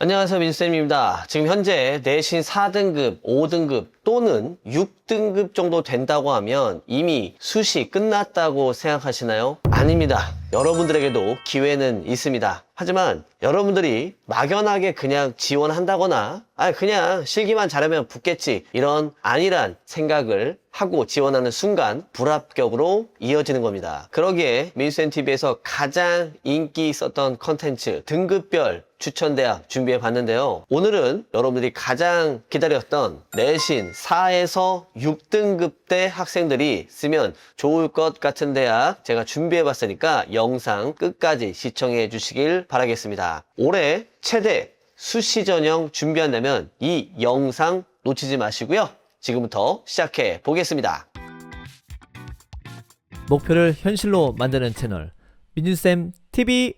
안녕하세요, 민수쌤입니다. 지금 현재 내신 4등급, 5등급 또는 6등급 정도 된다고 하면 이미 수시 끝났다고 생각하시나요? 아닙니다. 여러분들에게도 기회는 있습니다. 하지만 여러분들이 막연하게 그냥 지원한다거나 그냥 실기만 잘하면 붙겠지 이런 안일한 생각을 하고 지원하는 순간 불합격으로 이어지는 겁니다. 그러기에 민수쌤TV에서 가장 인기 있었던 컨텐츠 등급별 추천대학 준비해 봤는데요. 오늘은 여러분들이 가장 기다렸던 내신 4에서 6등급대 학생들이 쓰면 좋을 것 같은 대학 제가 준비해 봤으니까 영상 끝까지 시청해 주시길 바라겠습니다. 올해 최대 수시 전형 준비한다면 이 영상 놓치지 마시고요. 지금부터 시작해 보겠습니다. 목표를 현실로 만드는 채널 민준쌤 TV.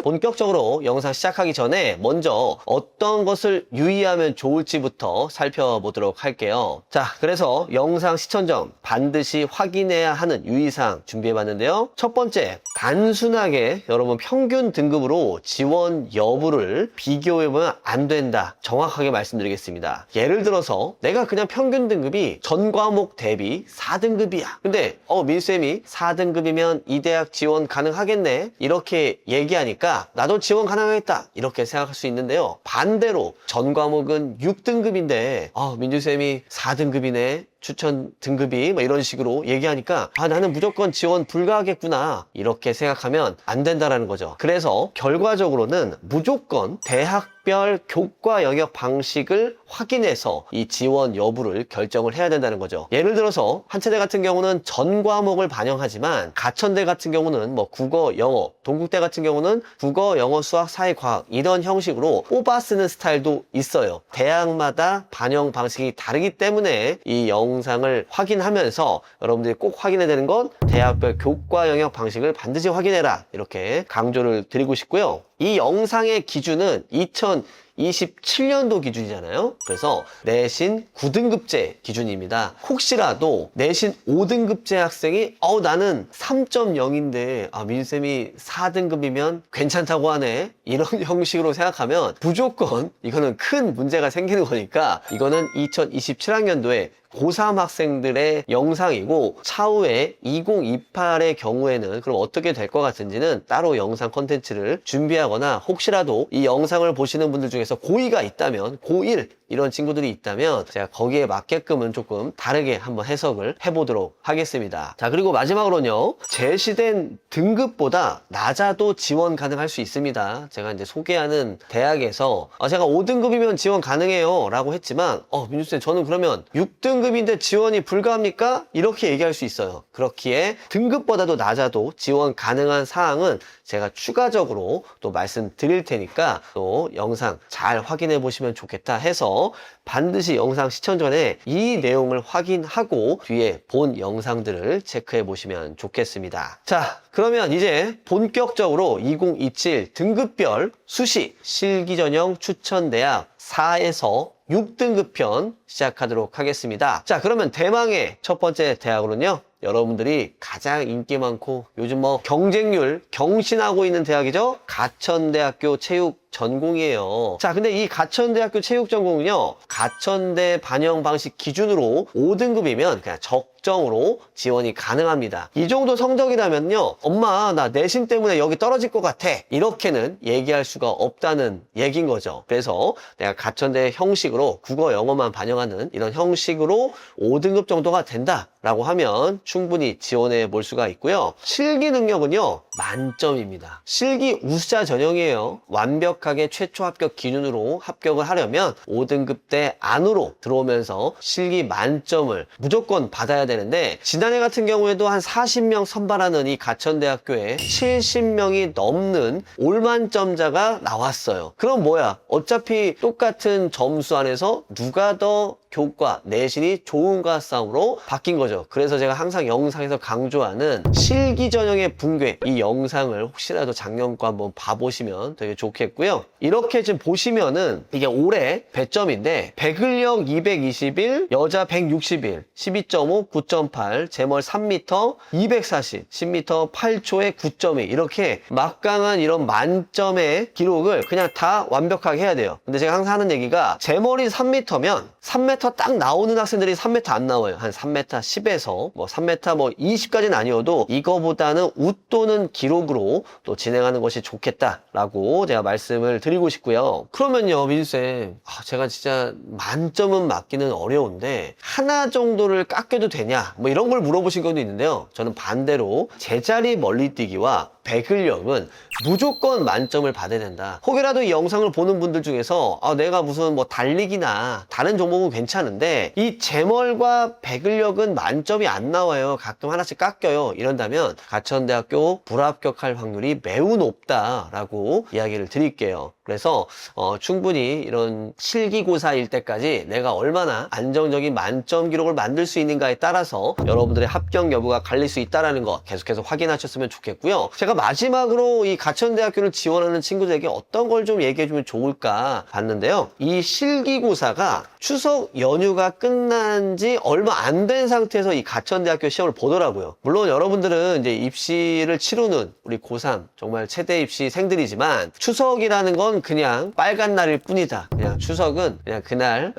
본격적으로 영상 시작하기 전에 먼저 어떤 것을 유의하면 좋을지부터 살펴보도록 할게요. 자, 그래서 영상 시청 전 반드시 확인해야 하는 유의사항 준비해봤는데요. 첫 번째, 단순하게 여러분 평균 등급으로 지원 여부를 비교해보면 안 된다. 정확하게 말씀드리겠습니다. 예를 들어서 내가 그냥 평균 등급이 전 과목 대비 4등급이야. 근데 민쌤이 4등급이면 이 대학 지원 가능하겠네? 이렇게 얘기하니까 나도 지원 가능하겠다 이렇게 생각할 수 있는데요. 반대로 전 과목은 6등급인데 민주쌤이 4등급이네 추천 등급이 뭐 이런 식으로 얘기하니까 나는 무조건 지원 불가하겠구나 이렇게 생각하면 안 된다라는 거죠. 그래서 결과적으로는 무조건 대학별 교과 영역 방식을 확인해서 이 지원 여부를 결정을 해야 된다는 거죠. 예를 들어서 한체대 같은 경우는 전 과목을 반영하지만 가천대 같은 경우는 뭐 국어, 영어, 동국대 같은 경우는 국어, 영어, 수학, 사회, 과학 이런 형식으로 뽑아 쓰는 스타일도 있어요. 대학마다 반영 방식이 다르기 때문에 이 영상을 확인하면서 여러분들이 꼭 확인해야 되는 건 대학별 교과 영역 방식을 반드시 확인해라 이렇게 강조를 드리고 싶고요. 이 영상의 기준은 2027년도 기준이잖아요. 그래서 내신 9등급제 기준입니다. 혹시라도 내신 5등급제 학생이 나는 3.0인데 민쌤이 4등급이면 괜찮다고 하네 이런 형식으로 생각하면 무조건 이거는 큰 문제가 생기는 거니까 이거는 2027학년도에 고3 학생들의 영상이고 차후에 2028의 경우에는 그럼 어떻게 될 것 같은지는 따로 영상 컨텐츠를 준비하거나 혹시라도 이 영상을 보시는 분들 중에서 고2가 있다면 고1 이런 친구들이 있다면 제가 거기에 맞게끔은 조금 다르게 한번 해석을 해보도록 하겠습니다. 자, 그리고 마지막으로는요, 제시된 등급보다 낮아도 지원 가능할 수 있습니다. 제가 이제 소개하는 대학에서 제가 5등급이면 지원 가능해요 라고 했지만 민주쌤 저는 그러면 6등급인데 지원이 불가합니까? 이렇게 얘기할 수 있어요. 그렇기에 등급보다도 낮아도 지원 가능한 사항은 제가 추가적으로 또 말씀드릴 테니까 또 영상 잘 확인해 보시면 좋겠다 해서 반드시 영상 시청 전에 이 내용을 확인하고 뒤에 본 영상들을 체크해 보시면 좋겠습니다. 자, 그러면 이제 본격적으로 2027 등급별 수시 실기전형 추천대학 4에서 6등급 편 시작하도록 하겠습니다. 자, 그러면 대망의 첫 번째 대학으로는요, 여러분들이 가장 인기 많고 요즘 뭐 경쟁률 경신하고 있는 대학이죠. 가천대학교 체육 전공이에요. 자, 근데 이 가천대학교 체육전공은요, 가천대 반영 방식 기준으로 5등급이면 그냥 적정으로 지원이 가능합니다. 이 정도 성적이라면요, 엄마 나 내신 때문에 여기 떨어질 것 같아 이렇게는 얘기할 수가 없다는 얘기인 거죠. 그래서 내가 가천대 형식으로 국어 영어만 반영하는 이런 형식으로 5등급 정도가 된다 라고 하면 충분히 지원해 볼 수가 있고요. 실기 능력은요, 만점입니다. 실기 우수자 전형이에요. 완벽하게 최초 합격 기준으로 합격을 하려면 5등급대 안으로 들어오면서 실기 만점을 무조건 받아야 되는데, 지난해 같은 경우에도 한 40명 선발하는 이 가천대학교에 70명이 넘는 올만점자가 나왔어요. 그럼 뭐야? 어차피 똑같은 점수 안에서 누가 더 교과, 내신이 좋은가 싸움으로 바뀐 거죠. 그래서 제가 항상 영상에서 강조하는 실기 전형의 붕괴, 이 영상을 혹시라도 작년 거 한번 봐보시면 되게 좋겠고요. 이렇게 지금 보시면은 이게 올해 배점인데 배근력 221, 여자 161, 12.5, 9.8, 제멀 3m, 240, 10m 8초에 9.2 이렇게 막강한 이런 만점의 기록을 그냥 다 완벽하게 해야 돼요. 근데 제가 항상 하는 얘기가 제멀이 3m면 3m 딱 나오는 학생들이 3m 안 나와요. 한 3m 10에서 뭐 3m 뭐 20까지는 아니어도 이거보다는 웃도는 기록으로 또 진행하는 것이 좋겠다라고 제가 말씀을 드리고 싶고요. 그러면요, 민수쌤, 제가 진짜 만점은 맞기는 어려운데 하나 정도를 깎여도 되냐? 뭐 이런 걸 물어보신 것도 있는데요. 저는 반대로 제자리 멀리뛰기와 배근력은 무조건 만점을 받아야 된다. 혹여라도 이 영상을 보는 분들 중에서 내가 무슨 뭐 달리기나 다른 종목은 괜찮은데 이 제멀과 배근력은 만점이 안 나와요. 가끔 하나씩 깎여요. 이런다면 가천대학교 불합격할 확률이 매우 높다라고 이야기를 드릴게요. 그래서 충분히 이런 실기고사일 때까지 내가 얼마나 안정적인 만점 기록을 만들 수 있는가에 따라서 여러분들의 합격 여부가 갈릴 수 있다는 거 계속해서 확인하셨으면 좋겠고요. 제가 마지막으로 이 가천대학교를 지원하는 친구들에게 어떤 걸 좀 얘기해주면 좋을까 봤는데요. 이 실기고사가 추석 연휴가 끝난 지 얼마 안 된 상태에서 이 가천대학교 시험을 보더라고요. 물론 여러분들은 이제 입시를 치르는 우리 고3 정말 최대 입시생들이지만 추석이라는 건 그냥 빨간 날일 뿐이다. 그냥 추석은 그냥 그날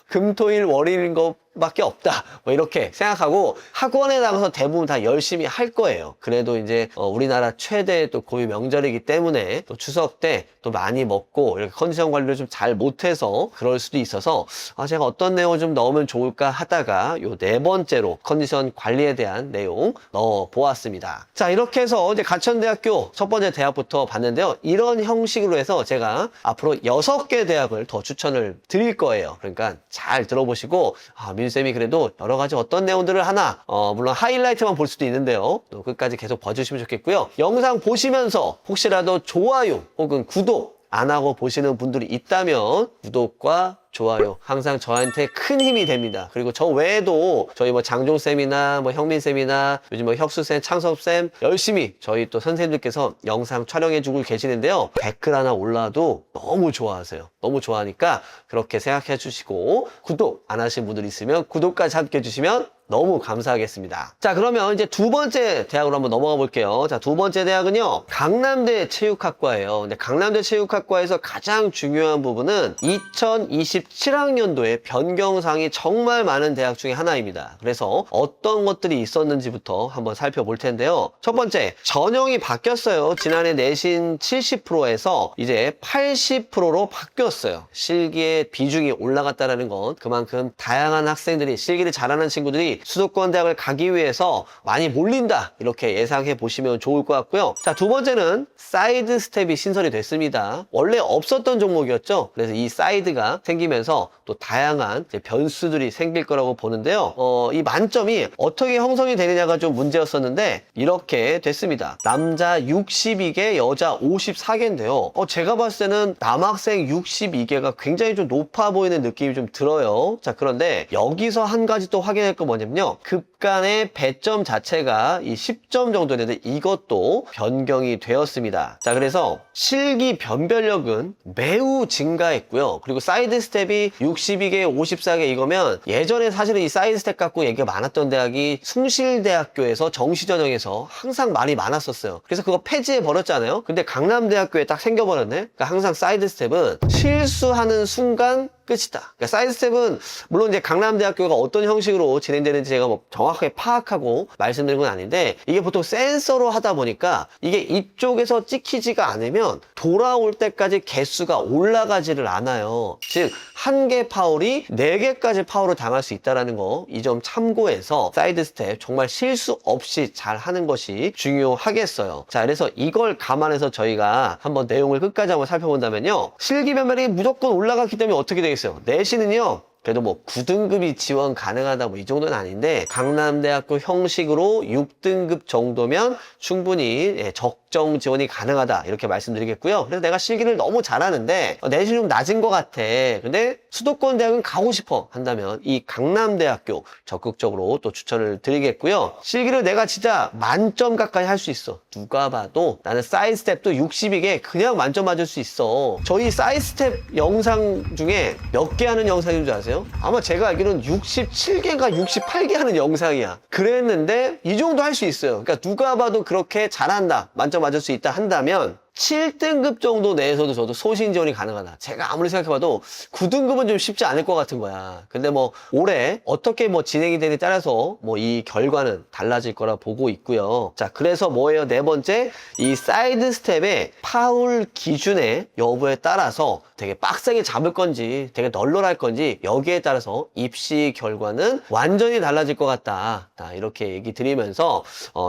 금토일 월요일인 것 밖에 없다. 뭐 이렇게 생각하고 학원에 나가서 대부분 다 열심히 할 거예요. 그래도 이제 우리나라 최대 또 고유 명절이기 때문에 또 추석 때 또 많이 먹고 이렇게 컨디션 관리를 좀 잘 못해서 그럴 수도 있어서 제가 어떤 내용을 좀 넣으면 좋을까 하다가 요 네 번째로 컨디션 관리에 대한 내용 넣어 보았습니다. 자, 이렇게 해서 이제 가천대학교 첫 번째 대학부터 봤는데요. 이런 형식으로 해서 제가 앞으로 6개 대학을 더 추천을 드릴 거예요. 그러니까 잘 들어보시고 민쌤이 그래도 여러 가지 어떤 내용들을 하나 물론 하이라이트만 볼 수도 있는데요. 또 끝까지 계속 봐주시면 좋겠고요. 영상 보시면서 혹시라도 좋아요 혹은 구독 안 하고 보시는 분들이 있다면 구독과 좋아요 항상 저한테 큰 힘이 됩니다. 그리고 저 외에도 저희 뭐 장종쌤이나 뭐 형민쌤이나 요즘 뭐 혁수쌤, 창섭쌤 열심히 저희 또 선생님들께서 영상 촬영해주고 계시는데요. 댓글 하나 올라도 너무 좋아하세요. 너무 좋아하니까 그렇게 생각해 주시고 구독 안 하신 분들 있으면 구독까지 함께 해주시면 너무 감사하겠습니다. 자, 그러면 이제 두 번째 대학으로 한번 넘어가 볼게요. 자, 두 번째 대학은요, 강남대 체육학과예요. 근데 강남대 체육학과에서 가장 중요한 부분은 2027학년도에 변경사항이 정말 많은 대학 중에 하나입니다. 그래서 어떤 것들이 있었는지부터 한번 살펴볼 텐데요. 첫 번째, 전형이 바뀌었어요. 지난해 내신 70%에서 이제 80%로 바뀌었어요. 실기의 비중이 올라갔다는 건 그만큼 다양한 학생들이 실기를 잘하는 친구들이 수도권 대학을 가기 위해서 많이 몰린다 이렇게 예상해 보시면 좋을 것 같고요. 자, 두 번째는 사이드 스텝이 신설이 됐습니다. 원래 없었던 종목이었죠. 그래서 이 사이드가 생기면서 또 다양한 변수들이 생길 거라고 보는데요. 이 만점이 어떻게 형성이 되느냐가 좀 문제였었는데 이렇게 됐습니다. 남자 62개, 여자 54개인데요. 제가 봤을 때는 남학생 62개가 굉장히 좀 높아 보이는 느낌이 좀 들어요. 자, 그런데 여기서 한 가지 또 확인할 거 뭐냐면요. 급간의 배점 자체가 이 10점 정도 되는데 이것도 변경이 되었습니다. 자, 그래서 실기 변별력은 매우 증가했고요. 그리고 사이드 스텝이 62개, 54개 이거면 예전에 사실은 이 사이드 스텝 갖고 얘기가 많았던 대학이 숭실대학교에서 정시전형에서 항상 말이 많았었어요. 그래서 그거 폐지해 버렸잖아요. 근데 강남대학교에 딱 생겨버렸네. 그러니까 항상 사이드 스텝은 실수하는 순간 끝이다. 그러니까 사이드 스텝은 물론 이제 강남대학교가 어떤 형식으로 진행되는지 제가 뭐 정확하게 파악하고 말씀드린 건 아닌데 이게 보통 센서로 하다 보니까 이게 이쪽에서 찍히지가 않으면 돌아올 때까지 개수가 올라가지를 않아요. 즉, 한 개 파울이 4개까지 파울을 당할 수 있다는 거 이 점 참고해서 사이드 스텝 정말 실수 없이 잘 하는 것이 중요하겠어요. 자, 그래서 이걸 감안해서 저희가 한번 내용을 끝까지 한번 살펴본다면요. 실기 변별이 무조건 올라갔기 때문에 어떻게 되겠어요? 내신은요. 그래도 뭐 9등급이 지원 가능하다 뭐 이 정도는 아닌데 강남대학교 형식으로 6등급 정도면 충분히 적정 지원이 가능하다 이렇게 말씀드리겠고요. 그래서 내가 실기를 너무 잘하는데 내신이 좀 낮은 것 같아. 근데 수도권 대학은 가고 싶어 한다면 이 강남대학교 적극적으로 또 추천을 드리겠고요. 실기를 내가 진짜 만점 가까이 할 수 있어. 누가 봐도 나는 사이드스텝도 60이게 그냥 만점 맞을 수 있어. 저희 사이드스텝 영상 중에 몇 개 하는 영상인 줄 아세요? 아마 제가 알기로는 67개인가 68개 하는 영상이야. 그랬는데 이 정도 할 수 있어요. 그러니까 누가 봐도 그렇게 잘한다, 만점 맞을 수 있다 한다면 7등급 정도 내에서도 저도 소신 지원이 가능하다. 제가 아무리 생각해봐도 9등급은 좀 쉽지 않을 것 같은 거야. 근데 뭐 올해 어떻게 뭐 진행이 되느냐에 따라서 뭐 이 결과는 달라질 거라 보고 있고요. 자, 그래서 뭐예요? 네 번째, 이 사이드 스텝의 파울 기준의 여부에 따라서 되게 빡세게 잡을 건지 되게 널널할 건지 여기에 따라서 입시 결과는 완전히 달라질 것 같다. 자, 이렇게 얘기 드리면서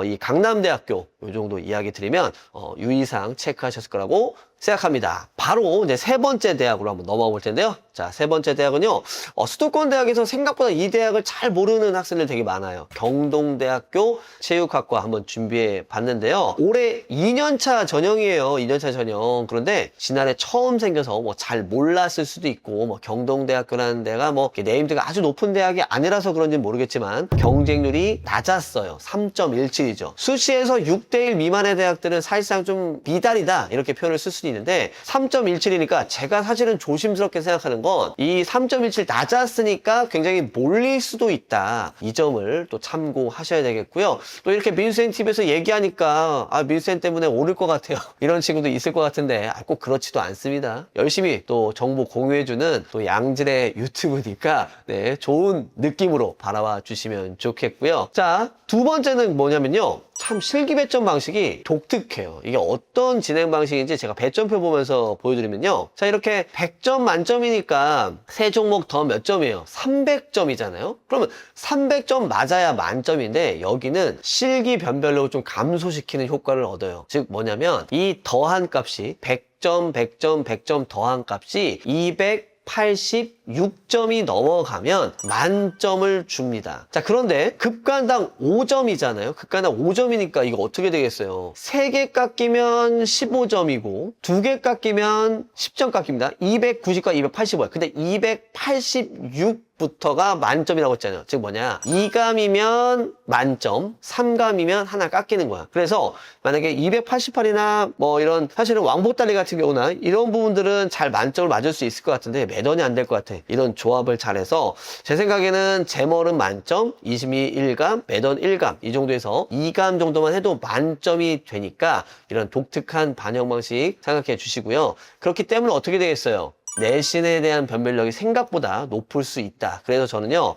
이 강남대학교 이 정도 이야기 드리면 유의사항 체크하셨을 거라고 생각합니다. 바로 이제 세 번째 대학으로 한번 넘어가 볼 텐데요. 자, 세 번째 대학은요, 수도권 대학에서 생각보다 이 대학을 잘 모르는 학생들 되게 많아요. 경동대학교 체육학과 한번 준비해 봤는데요. 올해 2년차 전형이에요. 2년차 전형. 그런데 지난해 처음 생겨서 뭐 잘 몰랐을 수도 있고, 뭐 경동대학교라는 데가 뭐 네임드가 아주 높은 대학이 아니라서 그런지는 모르겠지만 경쟁률이 낮았어요. 3.17이죠. 수시에서 6대1 미만의 대학들은 사실상 좀 미달이다 이렇게 표현을 쓸 수도 있는데 3.17이니까 제가 사실은 조심스럽게 생각하는 건 이 3.17 낮았으니까 굉장히 몰릴 수도 있다. 이 점을 또 참고하셔야 되겠고요. 또 이렇게 민수생 TV에서 얘기하니까 민수생 때문에 오를 것 같아요. 이런 친구도 있을 것 같은데 꼭 그렇지도 않습니다. 열심히 또 정보 공유해주는 또 양질의 유튜브니까 네, 좋은 느낌으로 바라봐 주시면 좋겠고요. 자, 두 번째는 뭐냐면요. 참 실기 배점 방식이 독특해요. 이게 어떤 진행 방식인지 제가 배점표 보면서 보여드리면요. 자, 이렇게 100점 만점이니까 세 종목 더 몇 점이에요? 300점이잖아요? 그러면 300점 맞아야 만점인데 여기는 실기 변별력을 좀 감소시키는 효과를 얻어요. 즉 뭐냐면 이 더한 값이 100점, 100점, 100점 더한 값이 286점이 넘어가면 만점을 줍니다. 자, 그런데 급간당 5점이잖아요. 급간당 5점이니까 이거 어떻게 되겠어요? 3개 깎이면 15점이고 2개 깎이면 10점 깎입니다. 290과 285야. 근데 286부터가 만점이라고 했잖아요. 즉 뭐냐, 2감이면 만점, 3감이면 하나 깎이는 거야. 그래서 만약에 288이나 뭐 이런 사실은 왕복달리 같은 경우나 이런 부분들은 잘 만점을 맞을 수 있을 것 같은데 매던이 안 될 것 같아. 이런 조합을 잘해서 제 생각에는 제멀은 만점, 22 1감, 매던 1감 이 정도에서 2감 정도만 해도 만점이 되니까 이런 독특한 반영 방식 생각해 주시고요. 그렇기 때문에 어떻게 되겠어요? 내신에 대한 변별력이 생각보다 높을 수 있다. 그래서 저는요,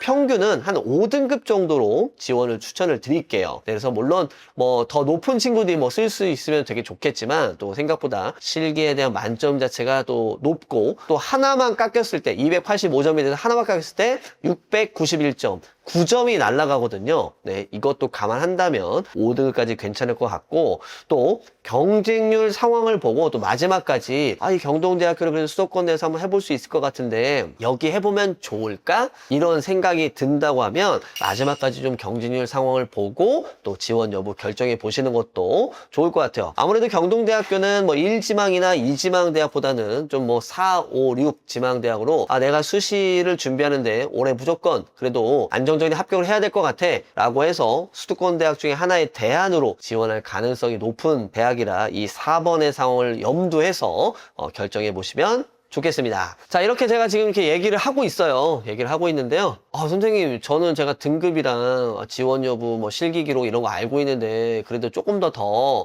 평균은 한 5등급 정도로 지원을 추천을 드릴게요. 그래서 물론 뭐 더 높은 친구들이 뭐 쓸 수 있으면 되게 좋겠지만 또 생각보다 실기에 대한 만점 자체가 또 높고 또 하나만 깎였을 때 285점에 대해서 하나만 깎였을 때 691점 9점이 날아가거든요. 네, 이것도 감안한다면 5등급까지 괜찮을 것 같고 또 경쟁률 상황을 보고 또 마지막까지 이 경동대학교를 그래도 수도권 내에서 한번 해볼 수 있을 것 같은데 여기 해보면 좋을까? 이런 생각이 든다고 하면 마지막까지 좀 경쟁률 상황을 보고 또 지원 여부 결정해 보시는 것도 좋을 것 같아요. 아무래도 경동대학교는 뭐 1지망이나 2지망 대학보다는 좀 뭐 4, 5, 6 지망 대학으로 내가 수시를 준비하는데 올해 무조건 그래도 안정적인 합격을 해야 될 것 같아 라고 해서 수도권 대학 중에 하나의 대안으로 지원할 가능성이 높은 대학이라 이 4번의 상황을 염두해서 결정해 보시면 좋겠습니다. 자, 이렇게 제가 지금 이렇게 얘기를 하고 있어요. 얘기를 하고 있는데요. 선생님, 저는 제가 등급이랑 지원 여부, 뭐 실기 기록 이런 거 알고 있는데 그래도 조금 더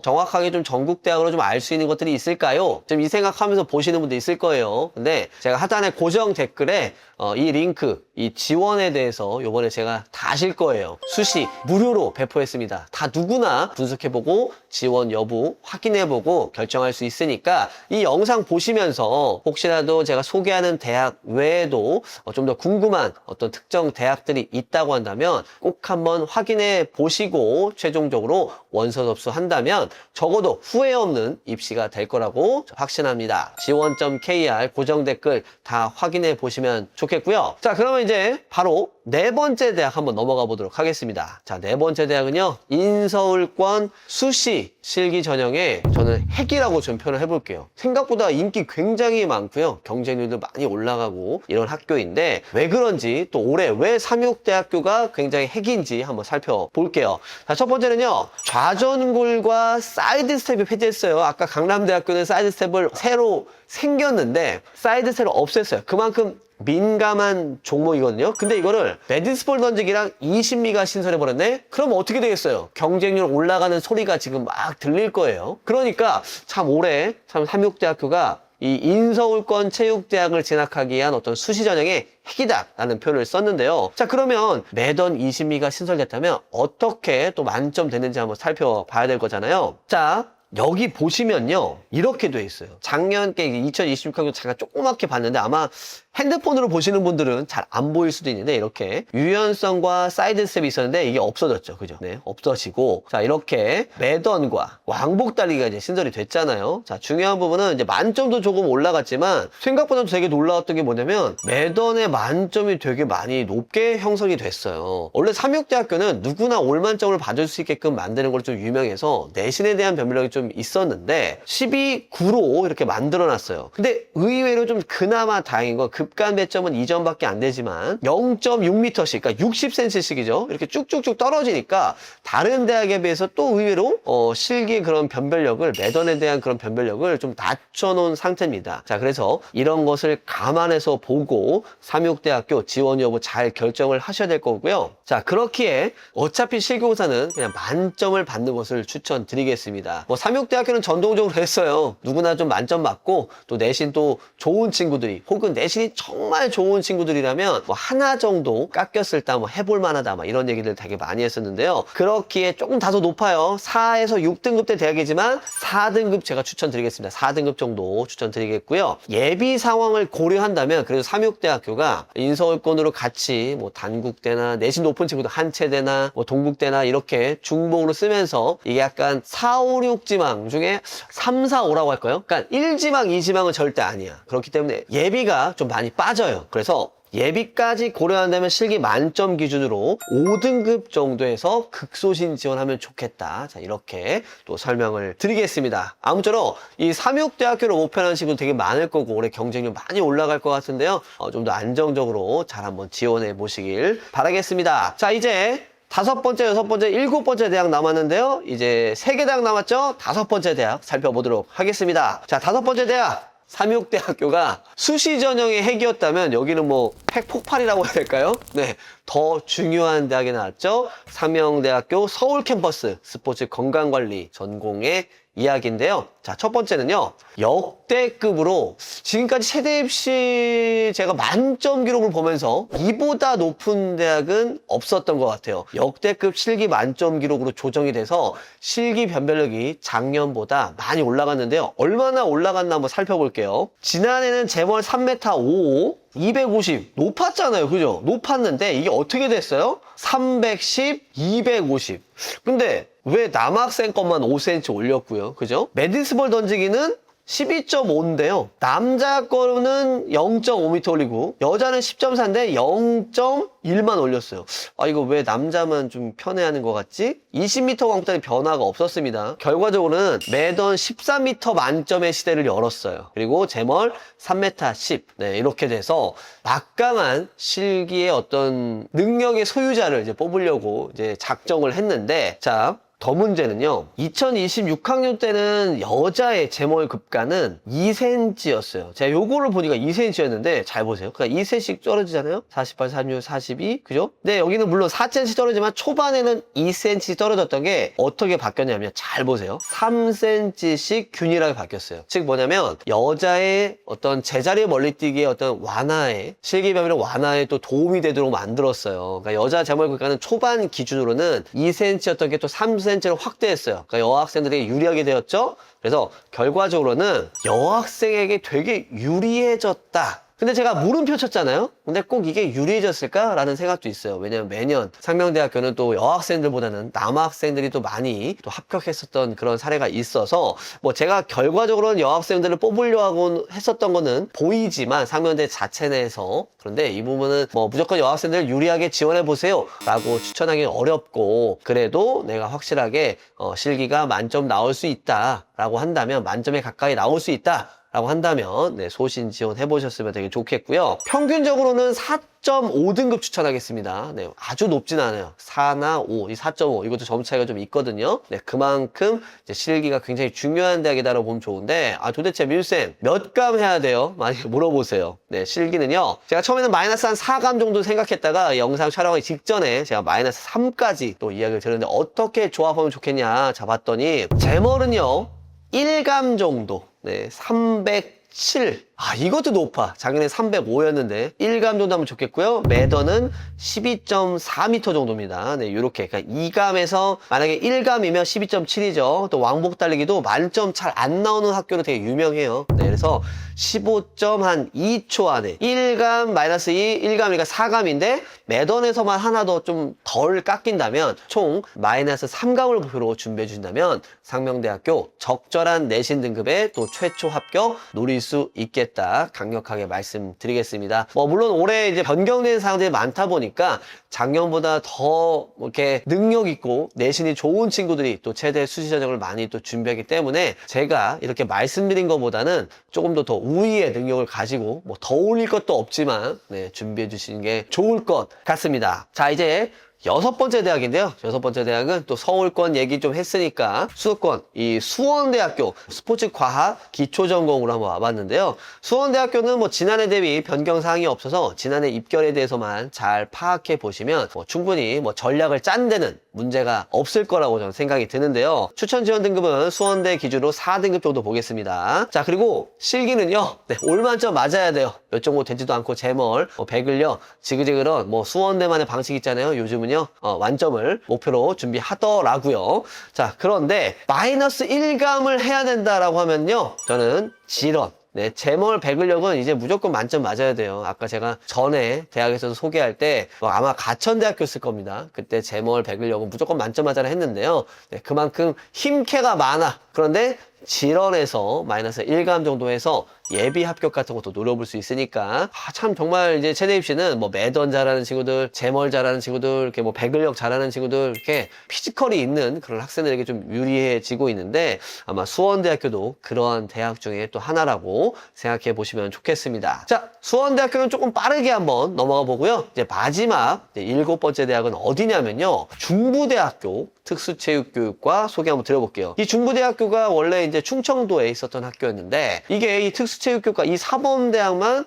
정확하게 좀 전국 대학으로 좀 알 수 있는 것들이 있을까요? 지금 이 생각하면서 보시는 분들 있을 거예요. 근데 제가 하단에 고정 댓글에 이 링크 이 지원에 대해서 요번에 제가 다 아실 거예요. 수시 무료로 배포했습니다. 다 누구나 분석해보고 지원 여부 확인해보고 결정할 수 있으니까 이 영상 보시면서 혹시라도 제가 소개하는 대학 외에도 좀 더 궁금한 어떤 특정 대학들이 있다고 한다면 꼭 한번 확인해 보시고 최종적으로 원서 접수한다면 적어도 후회 없는 입시가 될 거라고 확신합니다. 지원.kr 고정 댓글 다 확인해 보시면 좋겠고요. 자, 그러면 이제 바로 네 번째 대학 한번 넘어가 보도록 하겠습니다. 자, 네 번째 대학은요, 인서울권 수시 실기 전형에 저는 핵이라고 좀 표현을 해볼게요. 생각보다 인기 굉장히 많고요. 경쟁률도 많이 올라가고 이런 학교인데 왜 그런지 또 올해 왜 삼육대학교가 굉장히 핵인지 한번 살펴볼게요. 자, 첫 번째는요, 좌전굴과 사이드 스텝이 폐지했어요. 아까 강남대학교는 사이드 스텝을 새로 생겼는데 사이드 스텝을 없앴어요. 그만큼 민감한 종목이거든요. 근데 이거를 매디스볼 던지기랑 20미가 신설해버렸네? 그럼 어떻게 되겠어요? 경쟁률 올라가는 소리가 지금 막 들릴 거예요. 그러니까 참 올해 참 삼육대학교가 이 인서울권 체육대학을 진학하기 위한 어떤 수시 전형의 핵이다라는 표현을 썼는데요. 자, 그러면 매던 20미가 신설됐다면 어떻게 또 만점 됐는지 한번 살펴봐야 될 거잖아요. 자, 여기 보시면요, 이렇게 돼 있어요. 작년께 2026학년 제가 조그맣게 봤는데 아마 핸드폰으로 보시는 분들은 잘 안 보일 수도 있는데 이렇게 유연성과 사이드 스텝이 있었는데 이게 없어졌죠. 그죠? 네, 없어지고, 자, 이렇게 매던과 왕복 달리기가 이제 신설이 됐잖아요. 자, 중요한 부분은 이제 만점도 조금 올라갔지만 생각보다 되게 놀라웠던 게 뭐냐면 매던의 만점이 되게 많이 높게 형성이 됐어요. 원래 삼육대학교는 누구나 올만점을 받을 수 있게끔 만드는 걸 좀 유명해서 내신에 대한 변별력이 좀 있었는데 12.9로 이렇게 만들어 놨어요. 근데 의외로 좀 그나마 다행인 건 급간 배점은 2점밖에 안 되지만 0.6m씩, 그러니까 60cm씩이죠. 이렇게 쭉쭉쭉 떨어지니까 다른 대학에 비해서 또 의외로 실기의 그런 변별력을, 매던에 대한 그런 변별력을 좀 낮춰놓은 상태입니다. 자, 그래서 이런 것을 감안해서 보고 삼육대학교 지원 여부 잘 결정을 하셔야 될 거고요. 자, 그렇기에 어차피 실기고사는 그냥 만점을 받는 것을 추천드리겠습니다. 뭐 삼육대학교는 전통적으로 했어요. 누구나 좀 만점 맞고 또 내신 또 좋은 친구들이, 혹은 내신이 정말 좋은 친구들이라면 뭐 하나 정도 깎였을 때 뭐 해볼 만하다, 막 이런 얘기들 되게 많이 했었는데요. 그렇기에 조금 다소 높아요. 4에서 6등급 대 대학이지만 4등급 제가 추천드리겠습니다. 4등급 정도 추천드리겠고요. 예비 상황을 고려한다면 그래도 삼육대학교가 인서울권으로 같이 뭐 단국대나 내신 높은 친구들 한체대나 뭐 동국대나 이렇게 중복으로 쓰면서 이게 약간 4, 5, 6지망 중에 3, 4, 5라고 할까요? 그러니까 1지망, 2지망은 절대 아니야. 그렇기 때문에 예비가 좀 많이 빠져요. 그래서 예비까지 고려한다면 실기 만점 기준으로 5등급 정도에서 극소신 지원하면 좋겠다. 자, 이렇게 또 설명을 드리겠습니다. 아무쪼록 이 삼육대학교를 목표하는 친구도 되게 많을 거고 올해 경쟁률 많이 올라갈 것 같은데요. 좀 더 안정적으로 잘 한번 지원해 보시길 바라겠습니다. 자, 이제 5번째, 6번째, 7번째 대학 남았는데요. 이제 3개 대학 남았죠? 5번째 대학 살펴보도록 하겠습니다. 자, 5번째 대학. 삼육대학교가 수시 전형의 핵이었다면 여기는 뭐 핵폭발이라고 해야 될까요? 네, 더 중요한 대학에 나왔죠. 삼영대학교 서울 캠퍼스 스포츠 건강관리 전공의 이야기인데요. 자, 첫 번째는요, 역대급으로 지금까지 세대 입시 제가 만점 기록을 보면서 이보다 높은 대학은 없었던 것 같아요. 역대급 실기 만점 기록으로 조정이 돼서 실기 변별력이 작년보다 많이 올라갔는데요. 얼마나 올라갔나 한번 살펴볼게요. 지난해는 재벌 3m 55, 250 높았잖아요. 그죠? 높았는데 이게 어떻게 됐어요? 310, 250. 근데 왜 남학생 것만 5cm 올렸고요. 그죠? 매디스볼 던지기는 12.5인데요. 남자 거는 0.5m 올리고 여자는 10.4인데 0.1만 올렸어요. 아, 이거 왜 남자만 좀 편애하는 것 같지? 20m 광복단의 변화가 없었습니다. 결과적으로는 매던 13m 만점의 시대를 열었어요. 그리고 제멀 3m 10. 네, 이렇게 돼서 막강한 실기의 어떤 능력의 소유자를 이제 뽑으려고 이제 작정을 했는데, 자, 더 문제는요. 2026학년 때는 여자의 제몰 급가는 2cm였어요. 제가 요거를 보니까 2cm였는데 잘 보세요. 그러니까 2cm씩 떨어지잖아요. 48, 36, 42, 그죠? 근데 여기는 물론 4cm 떨어지지만 초반에는 2cm 떨어졌던 게 어떻게 바뀌었냐면 잘 보세요. 3cm씩 균일하게 바뀌었어요. 즉 뭐냐면 여자의 어떤 제자리 멀리뛰기의 어떤 완화에 실기변비령 완화에 또 도움이 되도록 만들었어요. 그러니까 여자 제몰 급가는 초반 기준으로는 2cm였던 게 또 3cm로 확대했어요. 그러니까 여학생들에게 유리하게 되었죠. 그래서 결과적으로는 여학생에게 되게 유리해졌다. 근데 제가 물음표 쳤잖아요. 근데 꼭 이게 유리해졌을까라는 생각도 있어요. 왜냐면 매년 상명대학교는 또 여학생들보다는 남학생들이 또 많이 또 합격했었던 그런 사례가 있어서 뭐 제가 결과적으로는 여학생들을 뽑으려고 했었던 거는 보이지만 상명대 자체 내에서 그런데 이 부분은 뭐 무조건 여학생들을 유리하게 지원해 보세요 라고 추천하기는 어렵고 그래도 내가 확실하게 실기가 만점 나올 수 있다 라고 한다면 만점에 가까이 나올 수 있다 라고 한다면 네, 소신 지원해 보셨으면 되게 좋겠고요. 평균적으로는 4.5등급 추천하겠습니다. 네, 아주 높진 않아요. 4나 5, 이 4.5 이것도 점 차이가 좀 있거든요. 네, 그만큼 이제 실기가 굉장히 중요한 대학이다라고 보면 좋은데 도대체 민쌤 몇 감 해야 돼요? 많이 물어보세요. 네, 실기는요. 제가 처음에는 마이너스 한 4감 정도 생각했다가 영상 촬영하기 직전에 제가 마이너스 3까지 또 이야기를 들었는데 어떻게 조합하면 좋겠냐 잡았더니 제멀은요 1감 정도 네, 307. 이것도 높아. 작년에 305였는데 1감 정도 하면 좋겠고요. 매더는 12.4m 정도입니다. 네, 요렇게. 그러니까 2감에서 만약에 1감이면 12.7이죠. 또 왕복 달리기도 만점 잘 안 나오는 학교로 되게 유명해요. 네, 그래서 15.2초 안에 1감 마이너스 2, 1감이니까 4감인데 매던에서만 하나 더 좀 덜 깎인다면 총 마이너스 3감을 목표로 준비해 주신다면 상명대학교 적절한 내신 등급에 또 최초 합격 노릴 수 있겠다. 강력하게 말씀드리겠습니다. 물론 올해 이제 변경된 사항들이 많다 보니까 작년보다 더 이렇게 능력 있고 내신이 좋은 친구들이 또 최대 수시 전형을 많이 또 준비하기 때문에 제가 이렇게 말씀드린 것보다는 조금 더 우위의 능력을 가지고 더 올릴 것도 없지만 네, 준비해 주시는 게 좋을 것 같습니다. 자, 이제 6번째 대학인데요. 6번째 대학은 또 서울권 얘기 좀 했으니까 수도권, 이 수원대학교 스포츠과학 기초전공으로 한번 와봤는데요. 수원대학교는 지난해 대비 변경사항이 없어서 지난해 입결에 대해서만 잘 파악해 보시면 충분히 전략을 짠 데는 문제가 없을 거라고 저는 생각이 드는데요. 추천 지원 등급은 수원대 기준으로 4등급 정도 보겠습니다. 자, 그리고 실기는요. 네, 올만점 맞아야 돼요. 몇 정도 되지도 않고 제멀, 백을요. 지그재그런 수원대만의 방식 있잖아요. 요즘은요. 완점을 목표로 준비하더라고요. 자, 그런데 마이너스 1감을 해야 된다라고 하면요. 저는 질원. 네, 제멀 백을력은 이제 무조건 만점 맞아야 돼요. 아까 제가 전에 대학에서도 소개할 때 아마 가천대학교였을 겁니다. 그때 제멀 백을력은 무조건 만점 맞아라 했는데요. 네, 그만큼 힘캐가 많아. 그런데 질원에서 마이너스 1감 정도 해서 예비 합격 같은 것도 노려볼 수 있으니까 참 정말 이제 체대 입시는 매던 잘하는 친구들, 제멀 잘하는 친구들, 이렇게 백을력 잘하는 친구들 이렇게 피지컬이 있는 그런 학생들에게 좀 유리해지고 있는데 아마 수원대학교도 그러한 대학 중에 또 하나라고 생각해 보시면 좋겠습니다. 자, 수원대학교는 조금 빠르게 한번 넘어가 보고요. 이제 마지막 7번째 대학은 어디냐면요. 중부대학교 특수체육교육과 소개 한번 드려볼게요. 이 중부대학교가 원래 이제 충청도에 있었던 학교였는데 이게 이 특수체육교육과 이 사범대학만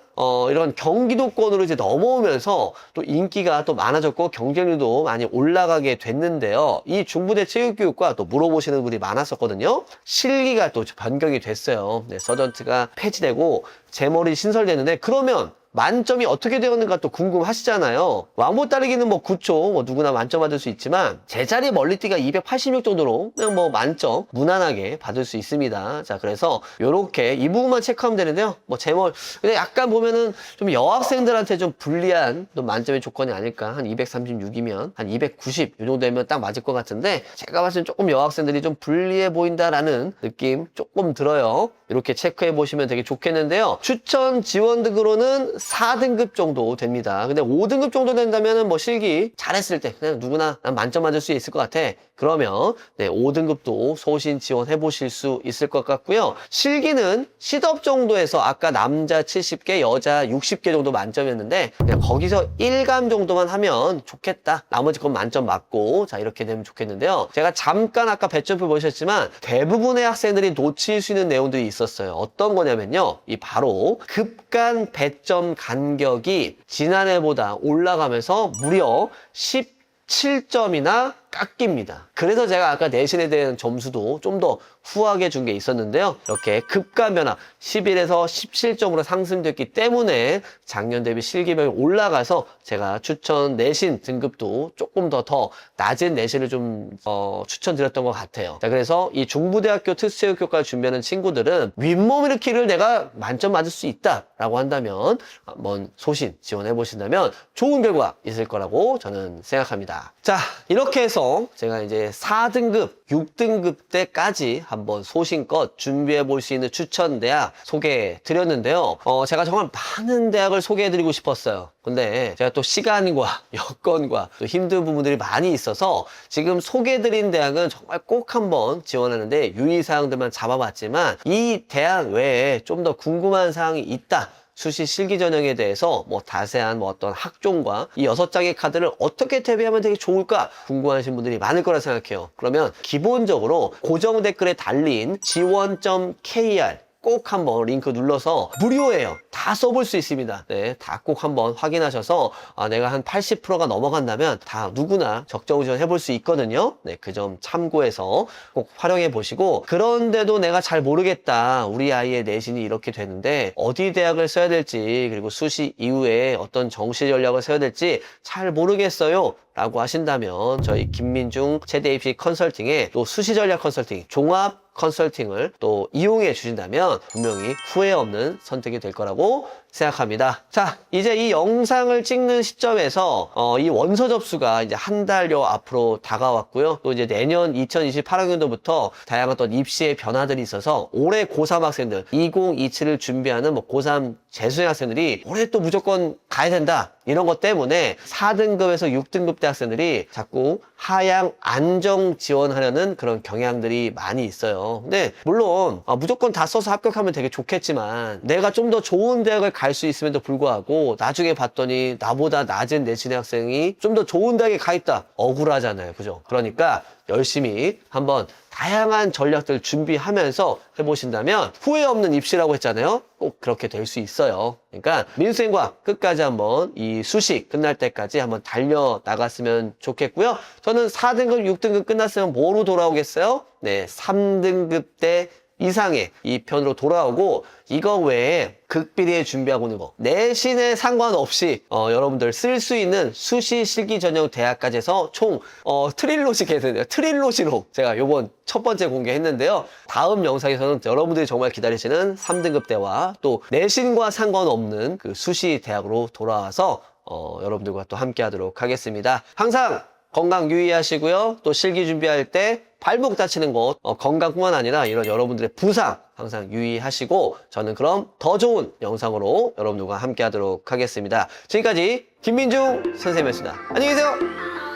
이런 경기도권으로 이제 넘어오면서 또 인기가 또 많아졌고 경쟁률도 많이 올라가게 됐는데요. 이 중부대 체육교육과 또 물어보시는 분이 많았었거든요. 실기가 또 변경이 됐어요. 네, 서전트가 폐지되고 제멀이 신설되는데 그러면 만점이 어떻게 되었는가 또 궁금하시잖아요. 왕복 달리기는 9초 누구나 만점 받을 수 있지만 제자리 멀리뛰기가 286 정도로 그냥 만점 무난하게 받을 수 있습니다. 자, 그래서 요렇게 이 부분만 체크하면 되는데요. 제멀 근데 약간 보면은 좀 여학생들한테 좀 불리한 또 만점의 조건이 아닐까. 한 236이면 한 290 이 정도 되면 딱 맞을 것 같은데 제가 봤을 때 조금 여학생들이 좀 불리해 보인다라는 느낌 조금 들어요. 이렇게 체크해 보시면 되게 좋겠는데요. 추천 지원 등으로는 4등급 정도 됩니다. 근데 5등급 정도 된다면은 뭐 실기 잘했을 때 그냥 누구나 난 만점 맞을 수 있을 것 같아. 그러면 5등급도 소신 지원해 보실 수 있을 것 같고요. 실기는 시덥 정도에서 아까 남자 70개, 여자 60개 정도 만점이었는데 그냥 거기서 1감 정도만 하면 좋겠다. 나머지 건 만점 맞고 자 이렇게 되면 좋겠는데요. 제가 잠깐 아까 배점표 보셨지만 대부분의 학생들이 놓칠 수 있는 내용들이 있었어요. 어떤 거냐면요. 이 바로 급간 배점 간격이 지난해보다 올라가면서 무려 17점이나 깎입니다. 그래서 제가 아까 내신에 대한 점수도 좀 더 후하게 준 게 있었는데요. 이렇게 급간 변화 11에서 17점으로 상승됐기 때문에 작년 대비 실기력이 올라가서 제가 추천 내신 등급도 조금 더 낮은 내신을 좀 추천드렸던 것 같아요. 자, 그래서 이 중부대학교 특수체육교과를 준비하는 친구들은 윗몸 일으키기를 내가 만점 맞을 수 있다라고 한다면 한번 소신 지원해 보신다면 좋은 결과 있을 거라고 저는 생각합니다. 자, 이렇게 해서 제가 이제 4등급, 6등급 때까지 한번 소신껏 준비해 볼 수 있는 추천 대학 소개해 드렸는데요. 제가 정말 많은 대학을 소개해 드리고 싶었어요. 근데 제가 또 시간과 여건과 또 힘든 부분들이 많이 있어서 지금 소개해 드린 대학은 정말 꼭 한번 지원하는데 유의사항들만 잡아봤지만 이 대학 외에 좀 더 궁금한 사항이 있다. 수시 실기 전형에 대해서 뭐 자세한 뭐 어떤 학종과 이 6장의 카드를 어떻게 대비하면 되게 좋을까 궁금하신 분들이 많을 거라 생각해요. 그러면 기본적으로 고정 댓글에 달린 지원.kr 꼭 한번 링크 눌러서 무료예요. 다 써볼 수 있습니다. 네, 다 꼭 한번 확인하셔서 내가 한 80%가 넘어간다면 다 누구나 적정 지원 해볼 수 있거든요. 네, 그 점 참고해서 꼭 활용해 보시고 그런데도 내가 잘 모르겠다. 우리 아이의 내신이 이렇게 되는데 어디 대학을 써야 될지 그리고 수시 이후에 어떤 정시 전략을 써야 될지 잘 모르겠어요. 라고 하신다면 저희 김민중 최대 입시 컨설팅에 또 수시 전략 컨설팅 종합 컨설팅을 또 이용해 주신다면 분명히 후회 없는 선택이 될 거라고 생각합니다. 자, 이제 이 영상을 찍는 시점에서 이 원서 접수가 이제 한 달여 앞으로 다가왔고요. 또 이제 내년 2028학년도부터 다양한 어떤 입시의 변화들이 있어서 올해 고3 학생들 2027을 준비하는 뭐 고3 재수생 학생들이 올해 또 무조건 가야 된다. 이런 것 때문에 4등급에서 6등급 대 학생들이 자꾸 하향 안정 지원하려는 그런 경향들이 많이 있어요. 근데 물론 무조건 다 써서 합격하면 되게 좋겠지만 내가 좀 더 좋은 대학을 갈 수 있음에도 불구하고 나중에 봤더니 나보다 낮은 내신의 학생이 좀 더 좋은 대학에 가 있다. 억울하잖아요. 그죠? 그러니까 열심히 한번 다양한 전략들 준비하면서 해보신다면 후회 없는 입시라고 했잖아요. 꼭 그렇게 될 수 있어요. 그러니까 민수생과 끝까지 한번 이 수시 끝날 때까지 한번 달려나갔으면 좋겠고요. 저는 4등급, 6등급 끝났으면 뭐로 돌아오겠어요? 네, 3등급 대 이상의 이 편으로 돌아오고 이거 외에 극비리에 준비하고 있는 거 내신에 상관없이 여러분들 쓸 수 있는 수시 실기 전형 대학까지 해서 총 트릴로시 개설돼요. 트릴로시로 제가 요번 첫 번째 공개했는데요. 다음 영상에서는 여러분들이 정말 기다리시는 3등급 대와 또 내신과 상관없는 그 수시 대학으로 돌아와서 여러분들과 또 함께 하도록 하겠습니다. 항상 건강 유의하시고요. 또 실기 준비할 때 발목 다치는 것 건강뿐만 아니라 이런 여러분들의 부상 항상 유의하시고 저는 그럼 더 좋은 영상으로 여러분들과 함께 하도록 하겠습니다. 지금까지 김민중 선생님이었습니다. 안녕히 계세요.